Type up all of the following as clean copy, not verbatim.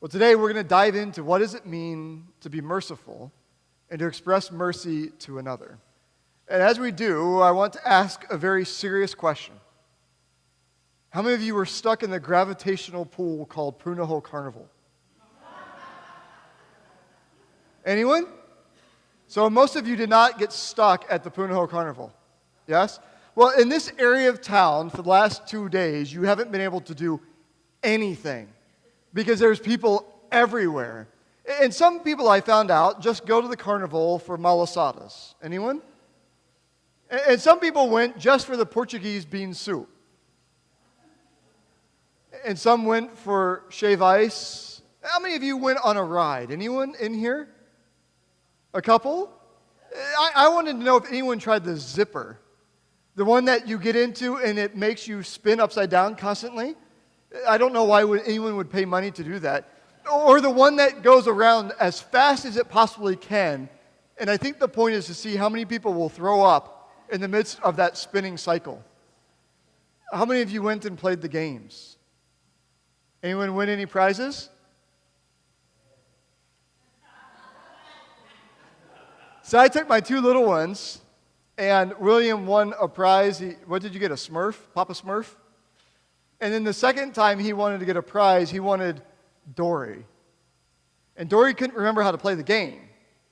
Well, today we're going to dive into what does it mean to be merciful and to express mercy to another. And as we do, I want to ask a very serious question. How many of you were stuck in the gravitational pool called Punahou Carnival? Anyone? So most of you did not get stuck at the Punahou Carnival. Yes? Well, in this area of town for the last 2 days, you haven't been able to do anything because there's people everywhere. And some people, I found out, just go to the carnival for malasadas. Anyone? And some people went just for the Portuguese bean soup. And some went for shave ice. How many of you went on a ride? Anyone in here? A couple? I wanted to know if anyone tried the zipper. The one that you get into and it makes you spin upside down constantly. I don't know why anyone would pay money to do that. Or the one that goes around as fast as it possibly can. And I think the point is to see how many people will throw up in the midst of that spinning cycle. How many of you went and played the games? Anyone win any prizes? So I took my 2 little ones, and William won a prize. What did you get, a Smurf? Papa Smurf? And then the second time he wanted to get a prize, he wanted Dory. And Dory couldn't remember how to play the game,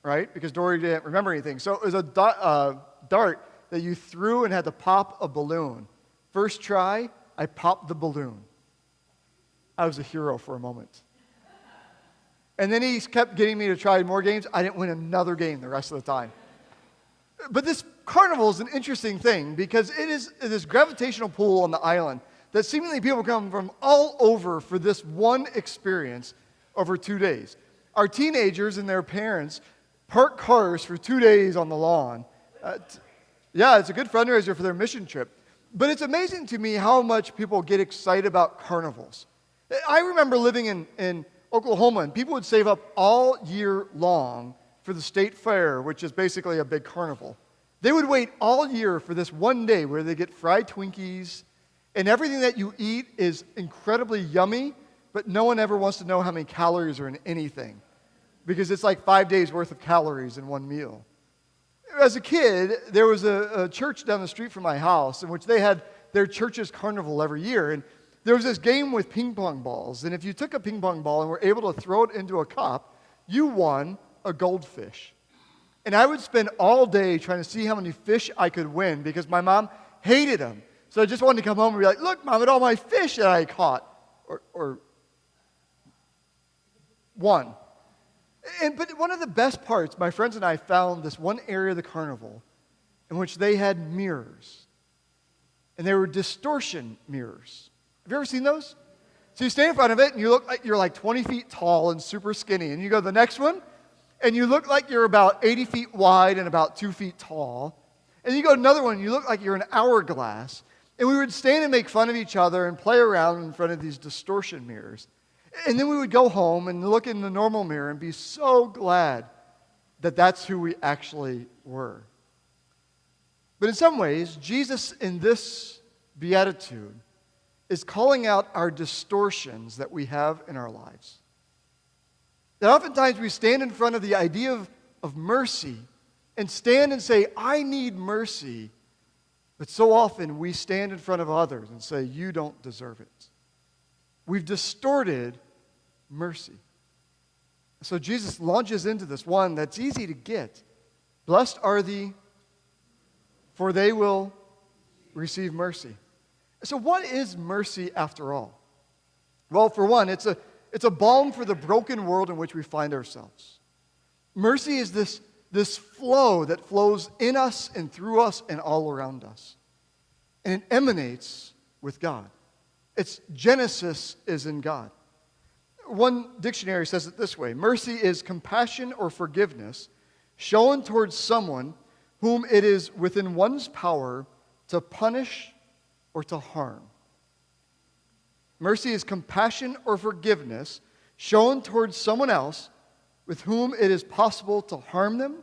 right? Because Dory didn't remember anything. So it was a dart that you threw and had to pop a balloon. First try, I popped the balloon. I was a hero for a moment. And then he kept getting me to try more games. I didn't win another game the rest of the time. But this carnival is an interesting thing because it is this gravitational pull on the island that seemingly people come from all over for this one experience over 2 days. Our teenagers and their parents park cars for 2 days on the lawn. Yeah, it's a good fundraiser for their mission trip. But it's amazing to me how much people get excited about carnivals. I remember living in Oklahoma, and people would save up all year long for the state fair, which is basically a big carnival. They would wait all year for this one day where they get fried Twinkies, and everything that you eat is incredibly yummy, but no one ever wants to know how many calories are in anything because it's like 5 days worth of calories in one meal. As a kid, there was a church down the street from my house in which they had their church's carnival every year, and there was this game with ping pong balls, and if you took a ping pong ball and were able to throw it into a cup, you won a goldfish. And I would spend all day trying to see how many fish I could win because my mom hated them. So I just wanted to come home and be like, look, Mom, at all my fish that I caught. Or one. But one of the best parts, my friends and I found this one area of the carnival in which they had mirrors. And they were distortion mirrors. Have you ever seen those? So you stand in front of it and you look like you're like 20 feet tall and super skinny. And you go to the next one and you look like you're about 80 feet wide and about 2 feet tall. And you go to another one and you look like you're an hourglass. And we would stand and make fun of each other and play around in front of these distortion mirrors. And then we would go home and look in the normal mirror and be so glad that that's who we actually were. But in some ways, Jesus in this beatitude is calling out our distortions that we have in our lives. That oftentimes we stand in front of the idea of mercy and stand and say, I need mercy. But so often we stand in front of others and say, you don't deserve it. We've distorted mercy. So Jesus launches into this one that's easy to get. Blessed are the, for they will receive mercy. So what is mercy after all? Well, for one, it's a balm for the broken world in which we find ourselves. Mercy is this flow that flows in us and through us and all around us. And it emanates with God. Its genesis is in God. One dictionary says it this way: mercy is compassion or forgiveness shown towards someone whom it is within one's power to punish or to harm. Mercy is compassion or forgiveness shown towards someone else with whom it is possible to harm them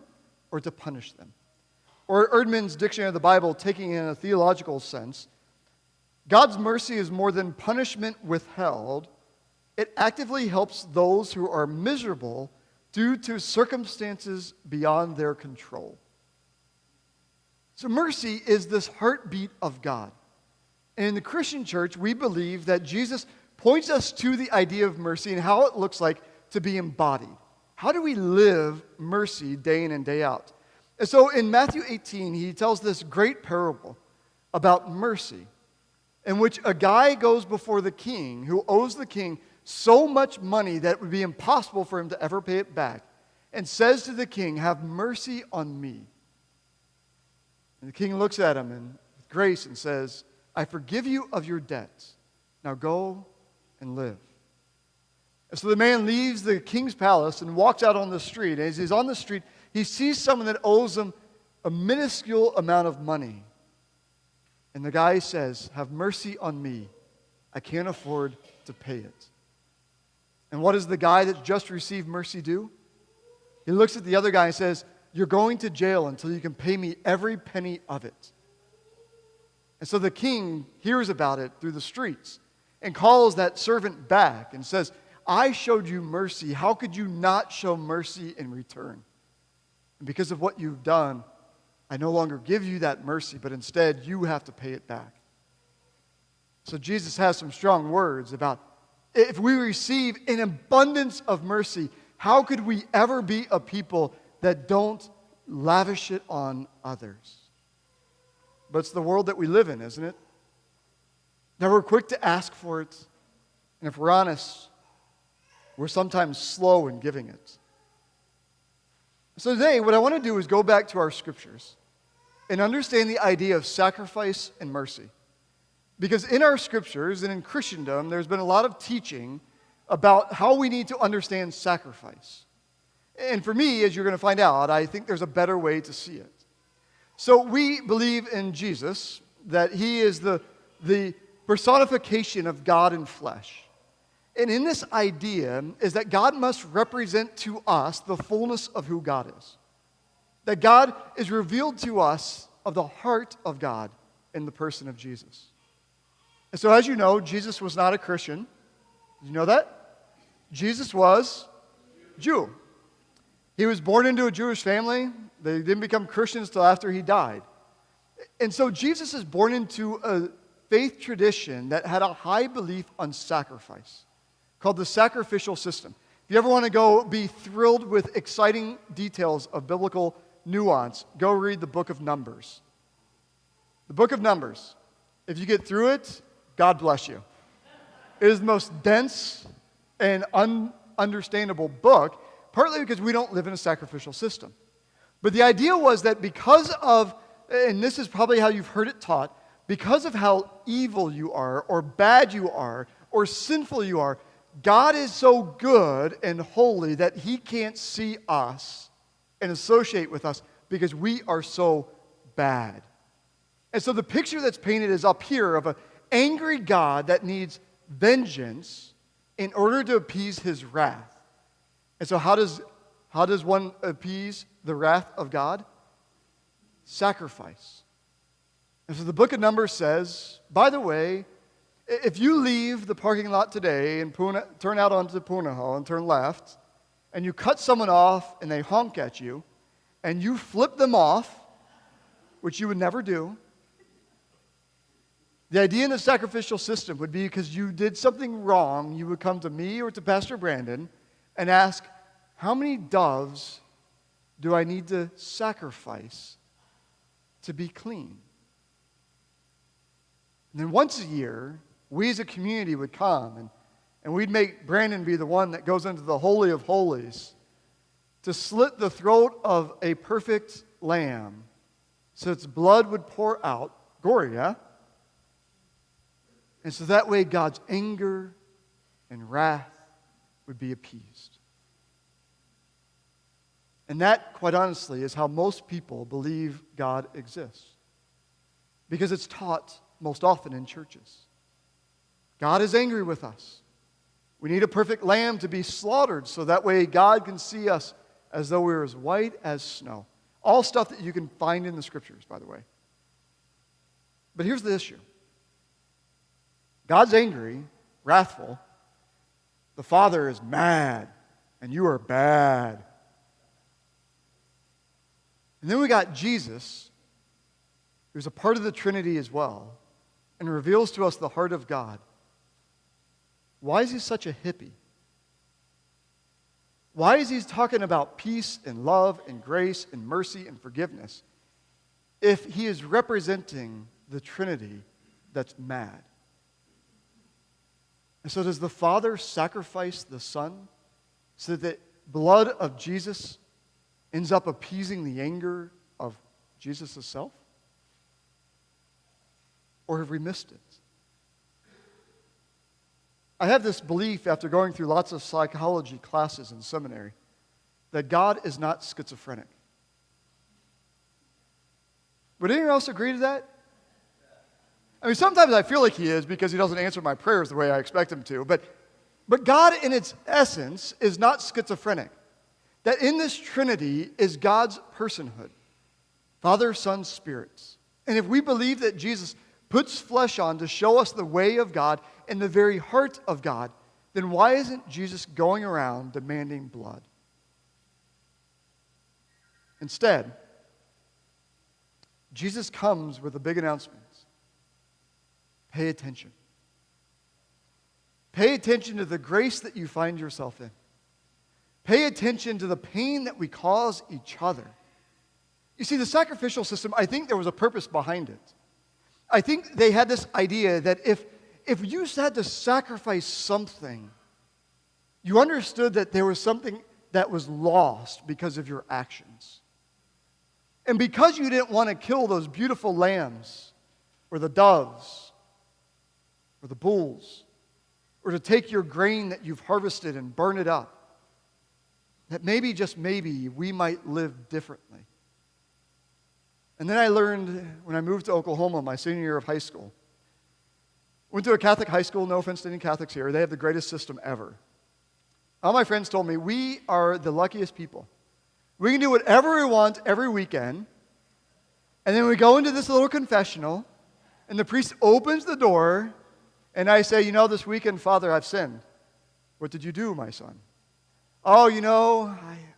or to punish them. Or Erdman's Dictionary of the Bible, taking it in a theological sense, God's mercy is more than punishment withheld. It actively helps those who are miserable due to circumstances beyond their control. So mercy is this heartbeat of God. And in the Christian church, we believe that Jesus points us to the idea of mercy and how it looks like to be embodied. How do we live mercy day in and day out? And so in Matthew 18, he tells this great parable about mercy, in which a guy goes before the king who owes the king so much money that it would be impossible for him to ever pay it back, and says to the king, "Have mercy on me." And the king looks at him and with grace and says, "I forgive you of your debts. Now go and live." And so the man leaves the king's palace and walks out on the street. And as he's on the street, he sees someone that owes him a minuscule amount of money. And the guy says, "Have mercy on me. I can't afford to pay it." And what does the guy that just received mercy do? He looks at the other guy and says, "You're going to jail until you can pay me every penny of it." And so the king hears about it through the streets and calls that servant back and says, "I showed you mercy. How could you not show mercy in return? And because of what you've done, I no longer give you that mercy, but instead you have to pay it back." So Jesus has some strong words about if we receive an abundance of mercy, how could we ever be a people that don't lavish it on others? But it's the world that we live in, isn't it? That we're quick to ask for it, and if we're honest, we're sometimes slow in giving it. So today, what I want to do is go back to our scriptures and understand the idea of sacrifice and mercy. Because in our scriptures and in Christendom, there's been a lot of teaching about how we need to understand sacrifice. And for me, as you're going to find out, I think there's a better way to see it. So we believe in Jesus, that he is the personification of God in flesh. And in this idea is that God must represent to us the fullness of who God is. That God is revealed to us of the heart of God in the person of Jesus. And so as you know, Jesus was not a Christian. Did you know that? Jesus was Jew. He was born into a Jewish family. They didn't become Christians till after he died. And so Jesus is born into a faith tradition that had a high belief on sacrifice, called the sacrificial system. If you ever want to go be thrilled with exciting details of biblical nuance, go read the book of Numbers. The book of Numbers. If you get through it, God bless you. It is the most dense and ununderstandable book, partly because we don't live in a sacrificial system. But the idea was that because of, and this is probably how you've heard it taught, because of how evil you are, or bad you are, or sinful you are, God is so good and holy that he can't see us and associate with us because we are so bad. And so the picture that's painted is up here of an angry God that needs vengeance in order to appease his wrath. And so how does one appease the wrath of God? Sacrifice. And so the book of Numbers says, by the way, if you leave the parking lot today and turn out onto Punahou and turn left, and you cut someone off and they honk at you, and you flip them off, which you would never do, the idea in the sacrificial system would be because you did something wrong, you would come to me or to Pastor Brandon and ask, how many doves do I need to sacrifice to be clean? And then once a year, we as a community would come and we'd make Brandon be the one that goes into the Holy of Holies to slit the throat of a perfect lamb so its blood would pour out. Gory, yeah? And so that way God's anger and wrath would be appeased. And that, quite honestly, is how most people believe God exists. Because it's taught most often in churches. God is angry with us. We need a perfect lamb to be slaughtered so that way God can see us as though we're as white as snow. All stuff that you can find in the scriptures, by the way. But here's the issue. God's angry, wrathful, The Father is mad, and you are bad. And then we got Jesus, who's a part of the Trinity as well, and reveals to us the heart of God. Why is he such a hippie? Why is he talking about peace and love and grace and mercy and forgiveness if he is representing the Trinity that's mad? And so does the Father sacrifice the Son so that blood of Jesus ends up appeasing the anger of Jesus himself? Or have we missed it? I have this belief after going through lots of psychology classes in seminary that God is not schizophrenic. Would anyone else agree to that? I mean, sometimes I feel like he is because he doesn't answer my prayers the way I expect him to. But God, in its essence, is not schizophrenic. That in this Trinity is God's personhood. Father, Son, Spirit. And if we believe that Jesus puts flesh on to show us the way of God and the very heart of God, then why isn't Jesus going around demanding blood? Instead, Jesus comes with a big announcement. Pay attention. Pay attention to the grace that you find yourself in. Pay attention to the pain that we cause each other. You see, the sacrificial system, I think there was a purpose behind it. I think they had this idea that if you had to sacrifice something, you understood that there was something that was lost because of your actions. And because you didn't want to kill those beautiful lambs or the doves or the bulls, or to take your grain that you've harvested and burn it up, that maybe, just maybe, we might live differently. And then I learned when I moved to Oklahoma my senior year of high school. Went to a Catholic high school, no offense to any Catholics here, they have the greatest system ever. All my friends told me, we are the luckiest people. We can do whatever we want every weekend, and then we go into this little confessional, and the priest opens the door, and I say, this weekend, Father, I've sinned. What did you do, my son? Oh,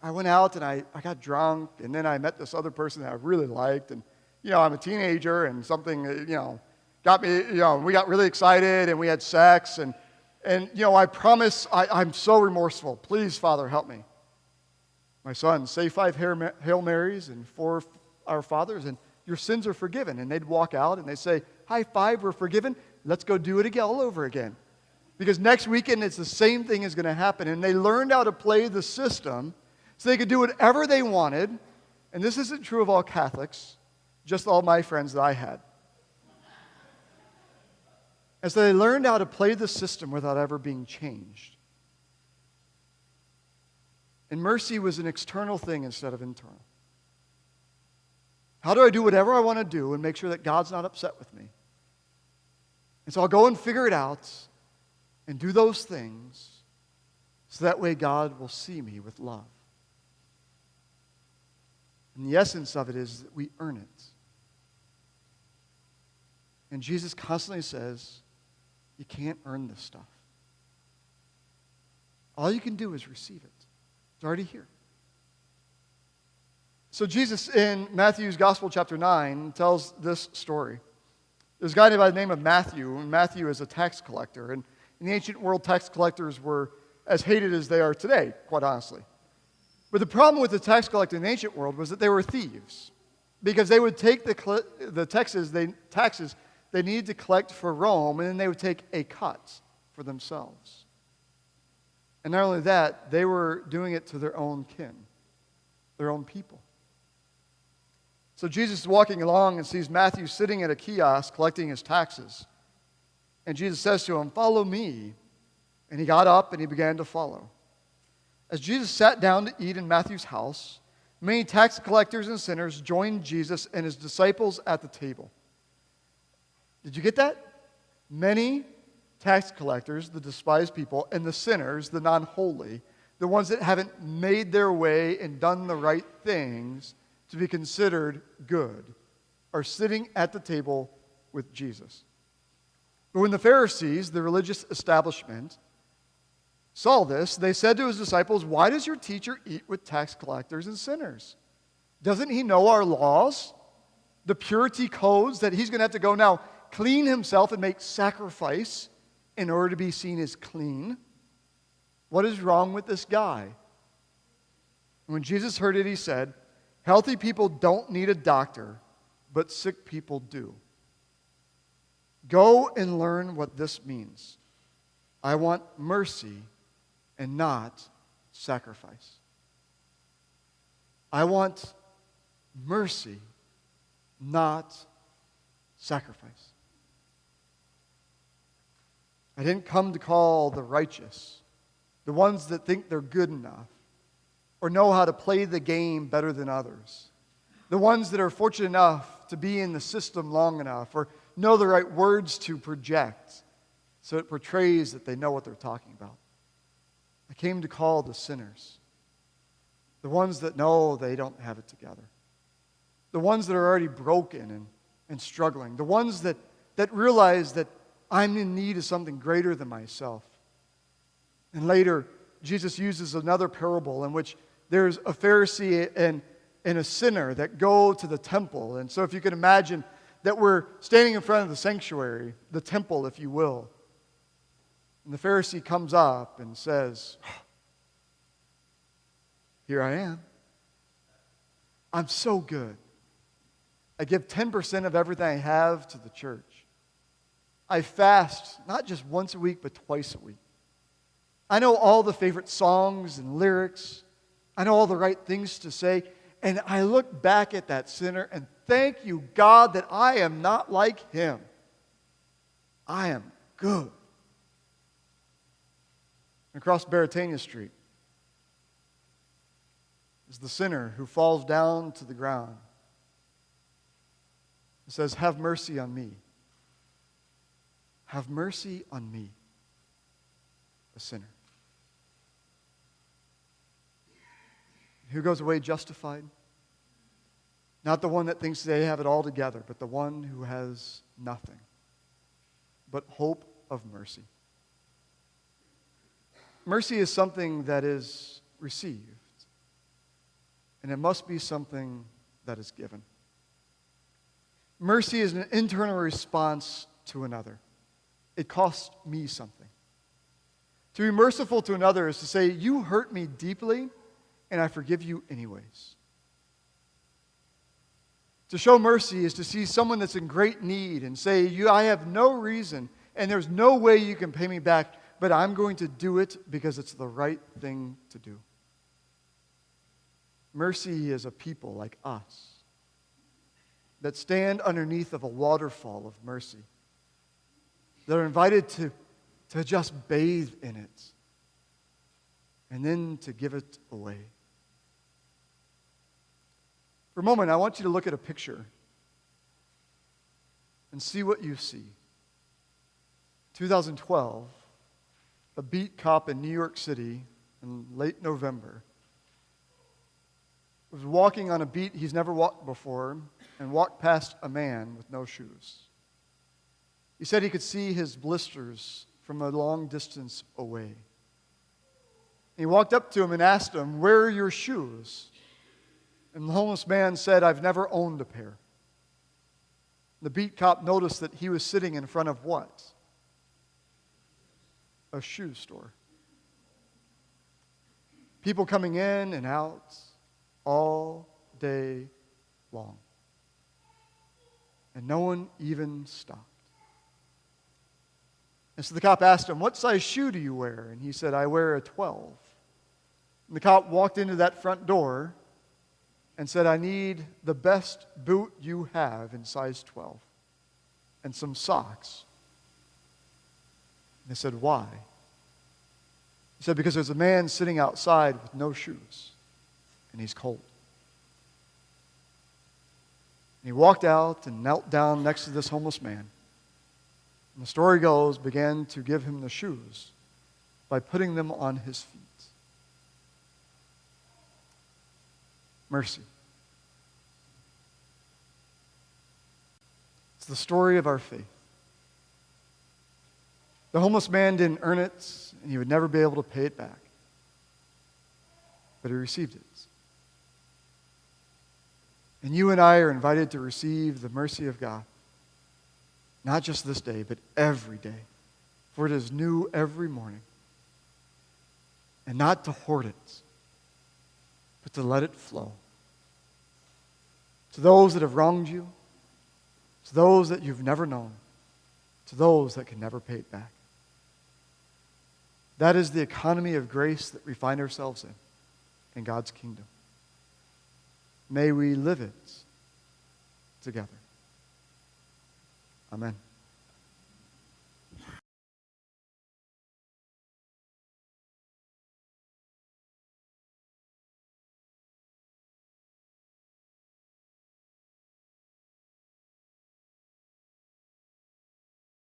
I went out and I got drunk, and then I met this other person that I really liked, and, I'm a teenager, and something, got me, we got really excited, and we had sex, and I promise I'm so remorseful. Please, Father, help me. My son, say 5 Hail Marys and 4 Our Fathers, and your sins are forgiven. And they'd walk out, and they'd say, high five, we're forgiven. Let's go do it again, all over again. Because next weekend, it's the same thing is going to happen. And they learned how to play the system so they could do whatever they wanted. And this isn't true of all Catholics, just all my friends that I had. And so they learned how to play the system without ever being changed. And mercy was an external thing instead of internal. How do I do whatever I want to do and make sure that God's not upset with me? And so I'll go and figure it out and do those things so that way God will see me with love. And the essence of it is that we earn it. And Jesus constantly says, you can't earn this stuff. All you can do is receive it. It's already here. So Jesus, in Matthew's Gospel, chapter 9, tells this story. There's a guy by the name of Matthew, and Matthew is a tax collector. And in the ancient world, tax collectors were as hated as they are today, quite honestly. But the problem with the tax collector in the ancient world was that they were thieves, because they would take the taxes they needed to collect for Rome, and then they would take a cut for themselves. And not only that, they were doing it to their own kin, their own people. So Jesus is walking along and sees Matthew sitting at a kiosk collecting his taxes. And Jesus says to him, follow me. And he got up and he began to follow. As Jesus sat down to eat in Matthew's house, many tax collectors and sinners joined Jesus and his disciples at the table. Did you get that? Many tax collectors, the despised people, and the sinners, the non-holy, the ones that haven't made their way and done the right things to be considered good, are sitting at the table with Jesus. But when the Pharisees, the religious establishment, saw this, they said to his disciples, "Why does your teacher eat with tax collectors and sinners? Doesn't he know our laws, the purity codes that he's going to have to go now clean himself and make sacrifice in order to be seen as clean? What is wrong with this guy?" When Jesus heard it, he said, "Healthy people don't need a doctor, but sick people do. Go and learn what this means. I want mercy and not sacrifice." I want mercy, not sacrifice. I didn't come to call the righteous, the ones that think they're good enough, or know how to play the game better than others, the ones that are fortunate enough to be in the system long enough, or know the right words to project so it portrays that they know what they're talking about. I came to call the sinners, the ones that know they don't have it together, the ones that are already broken and struggling, the ones that realize that I'm in need of something greater than myself. And later, Jesus uses another parable in which there's a Pharisee and a sinner that go to the temple. And so if you can imagine that we're standing in front of the sanctuary, the temple, if you will. And the Pharisee comes up and says, "Here I am. I'm so good. I give 10% of everything I have to the church. I fast not just once a week, but twice a week. I know all the favorite songs and lyrics. I know all the right things to say. And I look back at that sinner and thank you, God, that I am not like him. I am good." Across Baratania Street is the sinner who falls down to the ground and says, "Have mercy on me. Have mercy on me, a sinner." Who goes away justified? Not the one that thinks they have it all together, but the one who has nothing but hope of mercy. Mercy is something that is received, and it must be something that is given. Mercy is an internal response to another. It costs me something. To be merciful to another is to say, "You hurt me deeply, and I forgive you anyways." To show mercy is to see someone that's in great need and say, I have no reason, and there's no way you can pay me back, but I'm going to do it because it's the right thing to do. Mercy is a people like us that stand underneath of a waterfall of mercy, that are invited to just bathe in it and then to give it away. For a moment, I want you to look at a picture and see what you see. 2012, a beat cop in New York City in late November was walking on a beat he's never walked before and walked past a man with no shoes. He said he could see his blisters from a long distance away. He walked up to him and asked him, "Where are your shoes?" And the homeless man said, "I've never owned a pair." The beat cop noticed that he was sitting in front of what? A shoe store. People coming in and out all day long. And no one even stopped. And so the cop asked him, "What size shoe do you wear?" And he said, "I wear a 12. And the cop walked into that front door and said, "I need the best boot you have in size 12 and some socks." And they said, "Why?" He said, "Because there's a man sitting outside with no shoes and he's cold." And he walked out and knelt down next to this homeless man. And the story goes, began to give him the shoes by putting them on his feet. Mercy. It's the story of our faith. The homeless man didn't earn it. and he would never be able to pay it back. But he received it. And you and I are invited to receive the mercy of God, not just this day, but every day, for it is new every morning. And not to hoard it, but to let it flow. To those that have wronged you, to those that you've never known, to those that can never pay it back. That is the economy of grace that we find ourselves in God's kingdom. May we live it together. Amen.